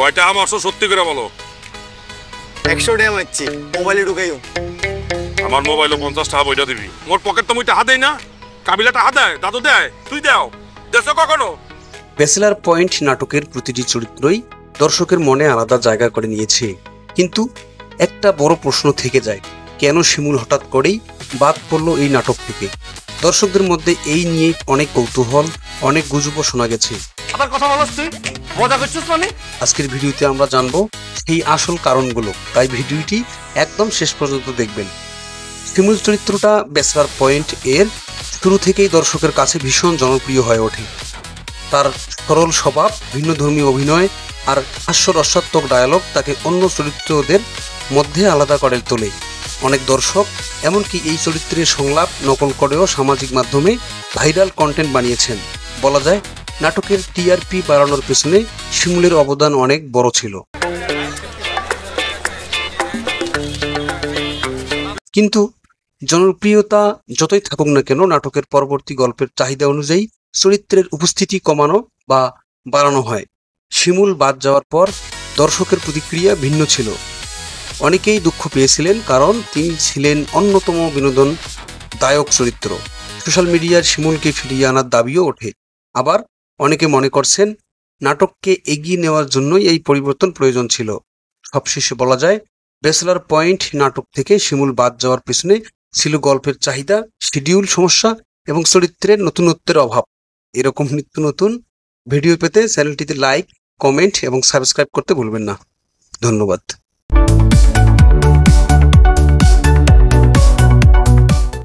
কয়টা আম আসো সত্যি করে বলো। 100 টাকা মারছি, মোবাইলে ঢুকাইও। আমার মোবাইলে 50 টাকা বইটা দিবি। মোর পকেট তো মুই টাকা দেই না, কাবিলা টাকা দেয়, দাদু দেয়, তুই দাও দেছো কখনো? ব্যাচেলার পয়েন্ট নাটকের প্রতিটি চরিত্রই দর্শকের মনে আলাদা জায়গা করে নিয়েছে, কিন্তু একটা বড় প্রশ্ন থেকে যায়, কেন শিমুল হঠাৎ করেই বাদ পড়লো এই নাটক থেকে? দর্শকদের মধ্যে এই নিয়ে অনেক কৌতূহল, অনেক গুজবও শোনা গেছে। আবার কথা বলছ তুই, মজা করছিস মানে? আজকের ভিডিওতে আমরা জানবো এই আসল কারণগুলো, তাই ভিডিওটি একদম শেষ পর্যন্ত দেখবেন। শিমুল চরিত্রটা ব্যাচেলার পয়েন্ট এর শুরু থেকেই দর্শকের কাছে ভীষণ জনপ্রিয় হয়ে ওঠে। তার সরল স্বভাব, ভিন্নধর্মী অভিনয় আর হাস্যরসাত্মক ডায়ালগ তাকে অন্য চরিত্রদের মধ্যে আলাদা করে তোলে। অনেক দর্শক এমনকি এই চরিত্রের সংলাপ নকল করেও সামাজিক মাধ্যমে ভাইরাল কন্টেন্ট বানিয়েছেন। বলা যায় নাটকের টিআরপি বাড়ানোর পেছনে শিমুলের অবদান অনেক বড় ছিল। কিন্তু জনপ্রিয়তা যতই থাকুক না কেন, নাটকের পরবর্তী গল্পের চাহিদা অনুযায়ী চরিত্রের উপস্থিতি কমানো বা বাড়ানো হয়। শিমুল বাদ যাওয়ার পর দর্শকের প্রতিক্রিয়া ভিন্ন ছিল। অনেকেই দুঃখ পেয়েছিলেন, কারণ তিনি ছিলেন অন্যতম বিনোদন দায়ক চরিত্র। সোশ্যাল মিডিয়ার শিমুলকে ফিরিয়ে আনার দাবিও ওঠে। আবার অনেকে মনে করছেন নাটককে এগিয়ে নেওয়ার জন্যই এই পরিবর্তন প্রয়োজন ছিল। সবশেষে বলা যায় ব্যাচেলার পয়েন্ট নাটক থেকে শিমুল বাদ যাওয়ার পেছনে ছিল গল্পের চাহিদা, শিডিউল সমস্যা এবং চরিত্রের নতুনত্বের অভাব। এরকম নিত্য নতুন ভিডিও পেতে চ্যানেলটিতে লাইক, কমেন্ট এবং সাবস্ক্রাইব করতে ভুলবেন না। ধন্যবাদ।